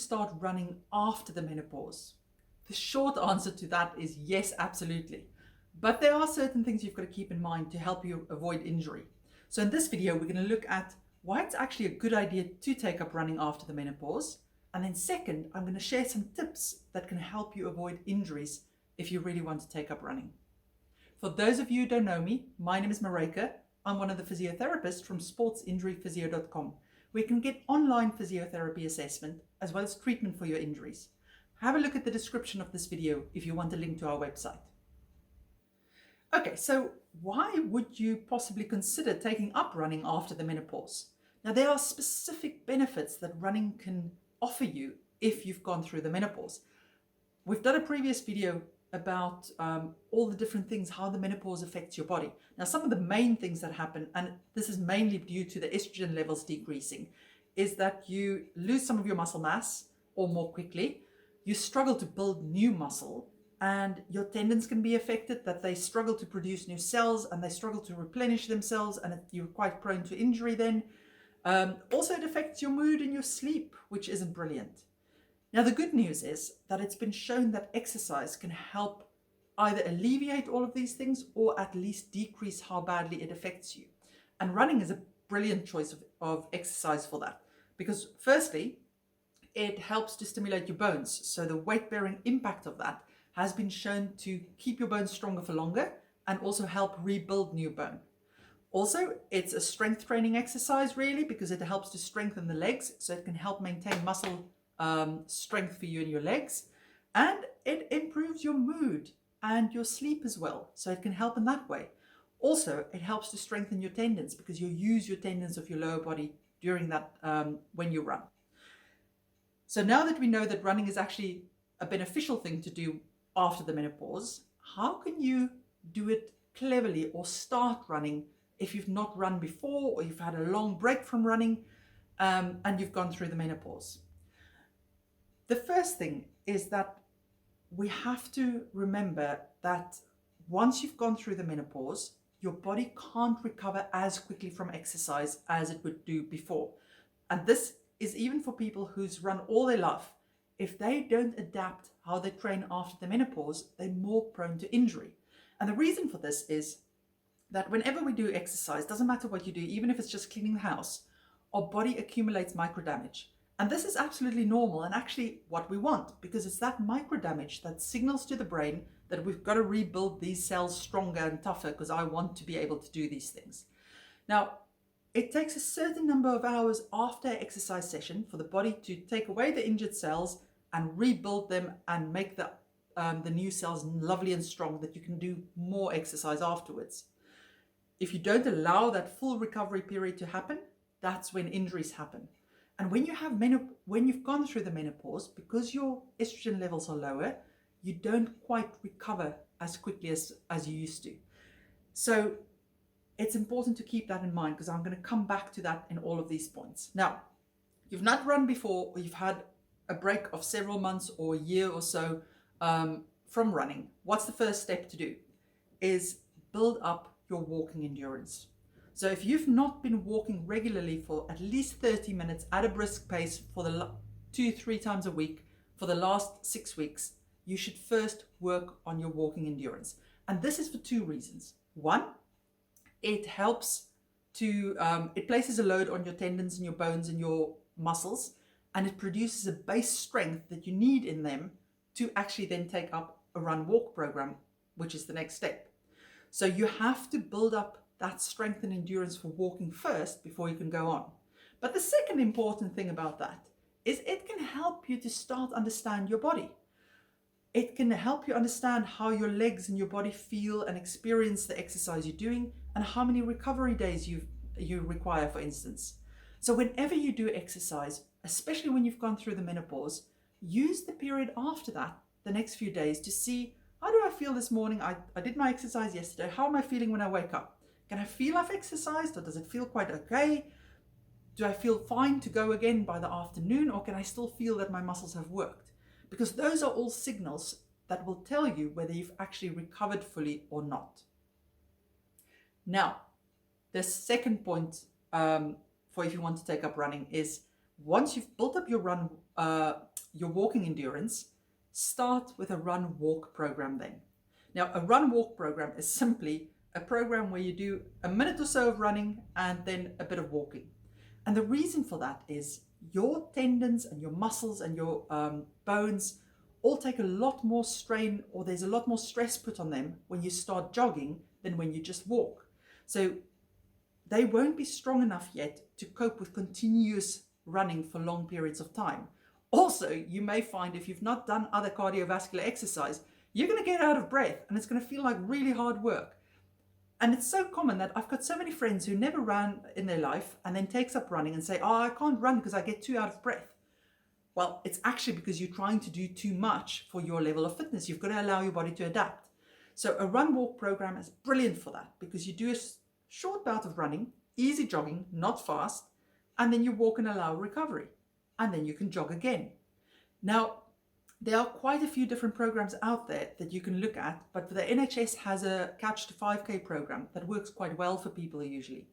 start running after the menopause? The short answer to that is yes, absolutely. But there are certain things you've got to keep in mind to help you avoid injury. So in this video, we're going to look at why it's actually a good idea to take up running after the menopause. And then second, I'm going to share some tips that can help you avoid injuries if you really want to take up running. For those of you who don't know me, my name is Maryke. I'm one of the physiotherapists from sportsinjuryphysio.com, where you can get online physiotherapy assessment as well as treatment for your injuries. Have a look at the description of this video if you want a link to our website. Okay, so why would you possibly consider taking up running after the menopause? Now, there are specific benefits that running can offer you if you've gone through the menopause. We've done a previous video about all the different things, how the menopause affects your body. Now, some of the main things that happen, and this is mainly due to the estrogen levels decreasing, is that you lose some of your muscle mass or more quickly. You struggle to build new muscle, and your tendons can be affected, that they struggle to produce new cells and they struggle to replenish themselves, and you're quite prone to injury then. Also, it affects your mood and your sleep, which isn't brilliant. Now, the good news is that it's been shown that exercise can help either alleviate all of these things or at least decrease how badly it affects you. And running is a brilliant choice of exercise for that, because firstly, it helps to stimulate your bones. So the weight-bearing impact of that has been shown to keep your bones stronger for longer and also help rebuild new bone. Also, it's a strength training exercise really, because it helps to strengthen the legs, so it can help maintain muscle strength for you in your legs. And it improves your mood and your sleep as well, so it can help in that way. Also, it helps to strengthen your tendons, because you use your tendons of your lower body during that when you run. So now that we know that running is actually a beneficial thing to do after the menopause, how can you do it cleverly or start running if you've not run before, or you've had a long break from running and you've gone through the menopause? The first thing is that we have to remember that once you've gone through the menopause, your body can't recover as quickly from exercise as it would do before. And this is even for people who's run all their life. If they don't adapt how they train after the menopause, they're more prone to injury. And the reason for this is that whenever we do exercise, doesn't matter what you do, even if it's just cleaning the house, our body accumulates micro damage. And this is absolutely normal and actually what we want, because it's that micro damage that signals to the brain that we've got to rebuild these cells stronger and tougher, because I want to be able to do these things. Now, it takes a certain number of hours after an exercise session for the body to take away the injured cells and rebuild them and make the new cells lovely and strong, that you can do more exercise afterwards. If you don't allow that full recovery period to happen, that's when injuries happen. And when you've gone through the menopause, because your estrogen levels are lower, you don't quite recover as quickly as you used to. So it's important to keep that in mind, because I'm going to come back to that in all of these points. Now, you've not run before, or you've had a break of several months or a year or so from running. What's the first step to do? Is build up your walking endurance. So if you've not been walking regularly for at least 30 minutes at a brisk pace for the 2-3 times a week for the last 6 weeks, you should first work on your walking endurance. And this is for 2 reasons. One, it helps to, it places a load on your tendons and your bones and your muscles, and it produces a base strength that you need in them to actually then take up a run-walk program, which is the next step. So you have to build up that strength and endurance for walking first before you can go on. But the second important thing about that is it can help you to start understand your body. It can help you understand how your legs and your body feel and experience the exercise you're doing, and how many recovery days you require, for instance. So whenever you do exercise, especially when you've gone through the menopause, use the period after that, the next few days, to see, how do I feel this morning? I did my exercise yesterday. How am I feeling when I wake up? Can I feel I've exercised, or does it feel quite okay? Do I feel fine to go again by the afternoon, or can I still feel that my muscles have worked? Because those are all signals that will tell you whether you've actually recovered fully or not. Now, the second point for if you want to take up running is, once you've built up your your walking endurance, start with a run-walk program then. Now, a run-walk program is simply a program where you do a minute or so of running and then a bit of walking. And the reason for that is your tendons and your muscles and your bones all take a lot more strain, or there's a lot more stress put on them when you start jogging than when you just walk. So they won't be strong enough yet to cope with continuous running for long periods of time. Also, you may find if you've not done other cardiovascular exercise, you're going to get out of breath and it's going to feel like really hard work. And it's so common that I've got so many friends who never ran in their life and then takes up running and say, oh, I can't run because I get too out of breath. Well, it's actually because you're trying to do too much for your level of fitness. You've got to allow your body to adapt. So a run-walk program is brilliant for that because you do a short bout of running, easy jogging, not fast, and then you walk and allow recovery. And then you can jog again. Now, there are quite a few different programs out there that you can look at, but the NHS has a Couch to 5K program that works quite well for people usually.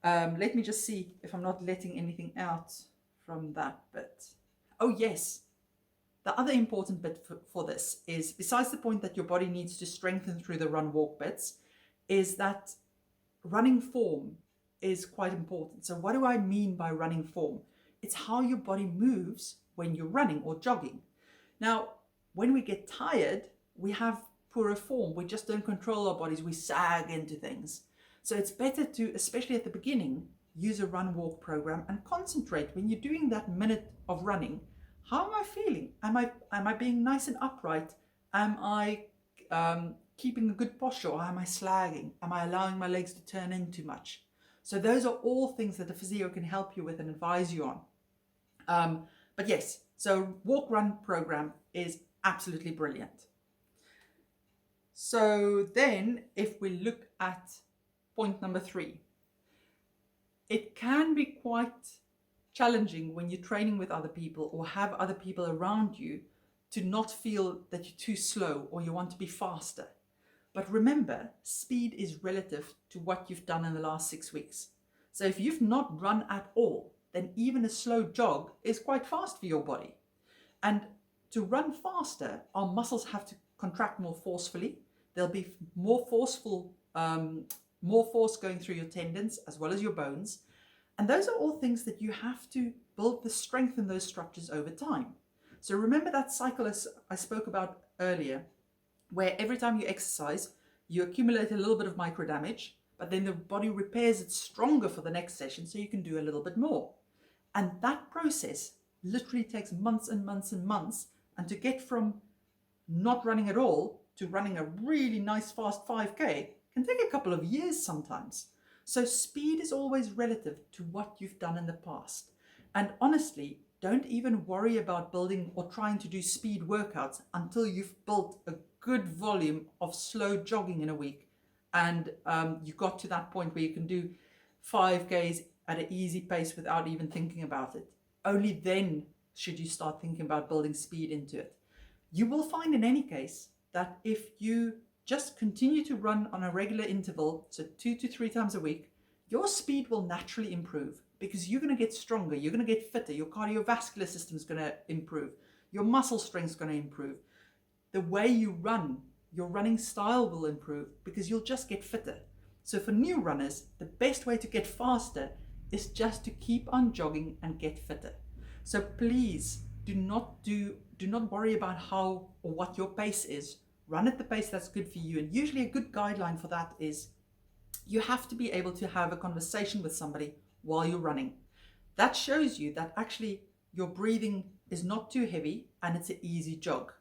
Let me just see if I'm not letting anything out from that bit. Oh yes, the other important bit for this is, besides the point that your body needs to strengthen through the run-walk bits, is that running form is quite important. So what do I mean by running form? It's how your body moves when you're running or jogging. Now, when we get tired, we have poorer form. We just don't control our bodies. We sag into things. So it's better to, especially at the beginning, use a run-walk program and concentrate when you're doing that minute of running. How am I feeling? Am I being nice and upright? Am I keeping a good posture, or am I slagging? Am I allowing my legs to turn in too much? So those are all things that the physio can help you with and advise you on. But yes, so walk-run program is absolutely brilliant. So then if we look at point number 3, it can be quite challenging when you're training with other people or have other people around you to not feel that you're too slow or you want to be faster. But remember, speed is relative to what you've done in the last 6 weeks. So if you've not run at all, then even a slow jog is quite fast for your body. And to run faster, our muscles have to contract more forcefully. There'll be more force going through your tendons as well as your bones. And those are all things that you have to build the strength in those structures over time. So remember that cycle as I spoke about earlier, where every time you exercise, you accumulate a little bit of micro damage, but then the body repairs it stronger for the next session so you can do a little bit more. And that process literally takes months and months and months. And to get from not running at all to running a really nice fast 5K can take a couple of years sometimes. So speed is always relative to what you've done in the past. And honestly, don't even worry about building or trying to do speed workouts until you've built a good volume of slow jogging in a week. And you got to that point where you can do 5Ks at an easy pace without even thinking about it. Only then should you start thinking about building speed into it. You will find in any case that if you just continue to run on a regular interval, so 2 to 3 times a week, your speed will naturally improve because you're going to get stronger, you're going to get fitter, your cardiovascular system is going to improve, your muscle strength is going to improve. The way you run, your running style will improve because you'll just get fitter. So for new runners, the best way to get faster is just to keep on jogging and get fitter. So please do not worry about how or what your pace is. Run at the pace that's good for you. And usually a good guideline for that is you have to be able to have a conversation with somebody while you're running. That shows you that actually your breathing is not too heavy and it's an easy jog.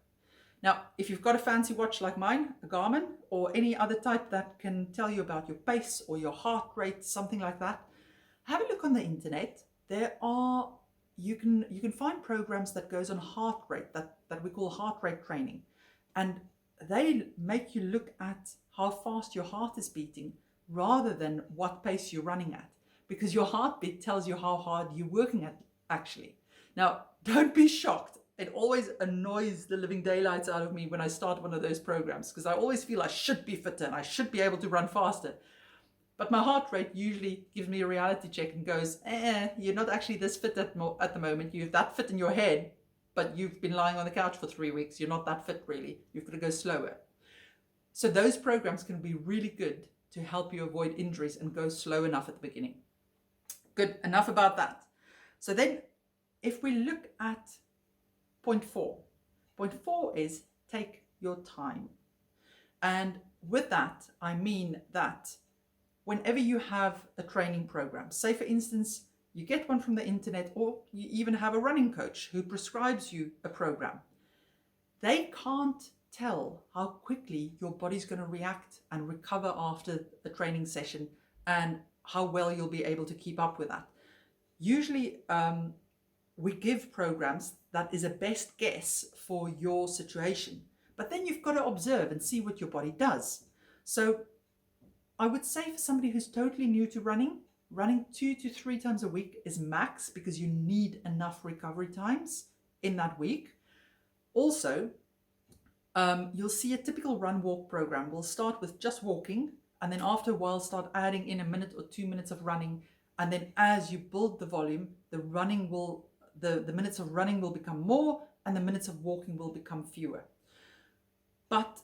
Now, if you've got a fancy watch like mine, a Garmin, or any other type that can tell you about your pace or your heart rate, something like that, have a look on the internet. You can find programs that goes on heart rate that we call heart rate training. And they make you look at how fast your heart is beating rather than what pace you're running at, because your heartbeat tells you how hard you're working at actually. Now, don't be shocked. It always annoys the living daylights out of me when I start one of those programs because I always feel I should be fitter and I should be able to run faster. But my heart rate usually gives me a reality check and goes, you're not actually this fit at the moment. You have that fit in your head, but you've been lying on the couch for 3 weeks. You're not that fit really. You've got to go slower. So those programs can be really good to help you avoid injuries and go slow enough at the beginning. Good, enough about that. So then if we look at point 4 is take your time. And with that, I mean that whenever you have a training program, say for instance, you get one from the internet, or you even have a running coach who prescribes you a program, they can't tell how quickly your body's going to react and recover after a training session and how well you'll be able to keep up with that. Usually we give programs that is a best guess for your situation, but then you've got to observe and see what your body does. So I would say for somebody who's totally new to running 2 to 3 times a week is max, because you need enough recovery times in that week. Also, you'll see a typical run walk program will start with just walking, and then after a while start adding in a minute or 2 minutes of running, and then as you build the volume, the minutes of running will become more and the minutes of walking will become fewer. But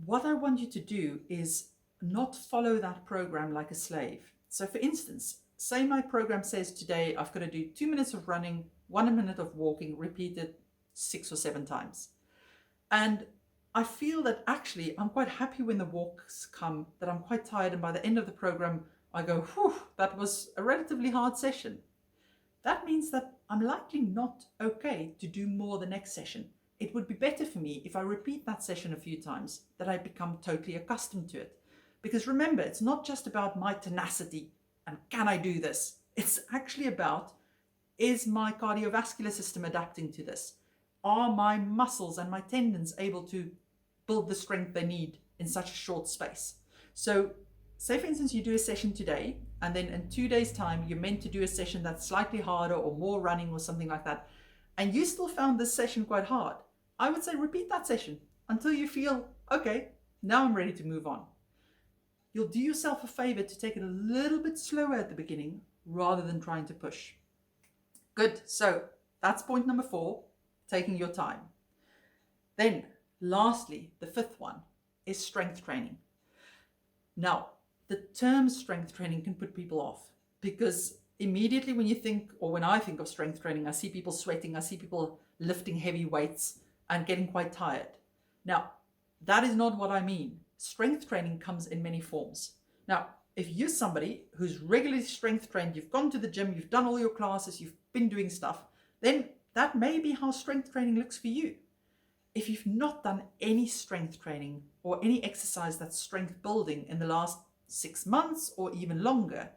what I want you to do is not follow that program like a slave. So for instance, say my program says today I've got to do 2 minutes of running, 1 minute of walking, repeated 6 or 7 times. And I feel that actually I'm quite happy when the walks come, that I'm quite tired, and by the end of the program I go, whew, that was a relatively hard session. That means that I'm likely not okay to do more the next session. It would be better for me if I repeat that session a few times, that I become totally accustomed to it. Because remember, it's not just about my tenacity and can I do this? It's actually about, is my cardiovascular system adapting to this? Are my muscles and my tendons able to build the strength they need in such a short space? So say for instance, you do a session today, and then in 2 days time, you're meant to do a session that's slightly harder or more running or something like that. And you still found this session quite hard. I would say repeat that session until you feel, okay, now I'm ready to move on. You'll do yourself a favor to take it a little bit slower at the beginning rather than trying to push. Good, so that's point number 4, taking your time. Then lastly, the 5th one is strength training. Now, the term strength training can put people off, because immediately when you think, or when I think of strength training, I see people sweating, I see people lifting heavy weights and getting quite tired. Now, that is not what I mean. Strength training comes in many forms. Now, if you're somebody who's regularly strength trained, you've gone to the gym, you've done all your classes, you've been doing stuff, then that may be how strength training looks for you. If you've not done any strength training or any exercise that's strength building in the last 6 months or even longer,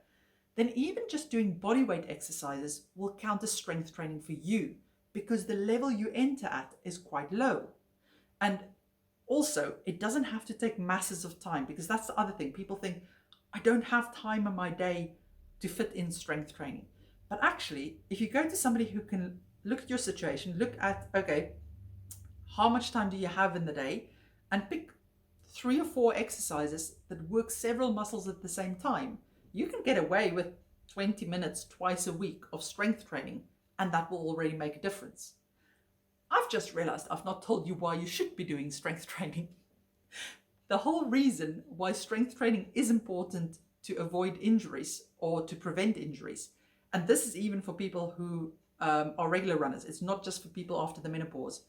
then even just doing bodyweight exercises will count as strength training for you, because the level you enter at is quite low. And also, it doesn't have to take masses of time, because that's the other thing. People think, I don't have time in my day to fit in strength training. But actually, if you go to somebody who can look at your situation, look at, okay, how much time do you have in the day, and pick 3 or 4 exercises that work several muscles at the same time, you can get away with 20 minutes twice a week of strength training, and that will already make a difference. I've just realized I've not told you why you should be doing strength training. The whole reason why strength training is important to avoid injuries or to prevent injuries, and this is even for people who are regular runners, it's not just for people after the menopause,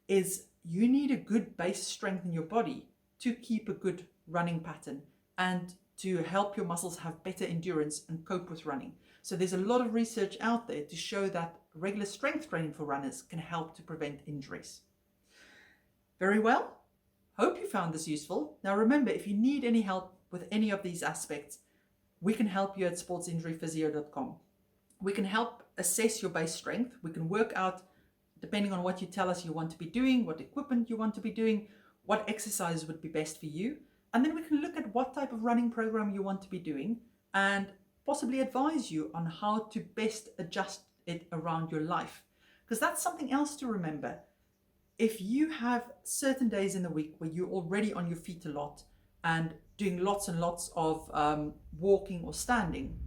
is you need a good base strength in your body to keep a good running pattern and to help your muscles have better endurance and cope with running. So there's a lot of research out there to show that regular strength training for runners can help to prevent injuries. Very well. Hope you found this useful. Now remember, if you need any help with any of these aspects, we can help you at sportsinjuryphysio.com. We can help assess your base strength. We can work out, depending on what you tell us you want to be doing, what equipment you want to be doing, what exercise would be best for you. And then we can look at what type of running program you want to be doing and possibly advise you on how to best adjust it around your life. Because that's something else to remember. If you have certain days in the week where you're already on your feet a lot and doing lots and lots of walking or standing,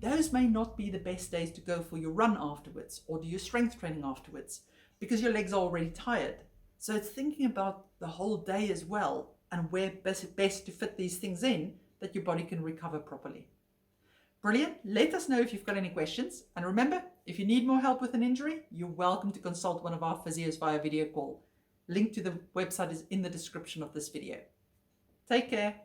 those may not be the best days to go for your run afterwards or do your strength training afterwards because your legs are already tired. So it's thinking about the whole day as well and where best to fit these things in that your body can recover properly. Brilliant. Let us know if you've got any questions. And remember, if you need more help with an injury, you're welcome to consult one of our physios via video call. Link to the website is in the description of this video. Take care.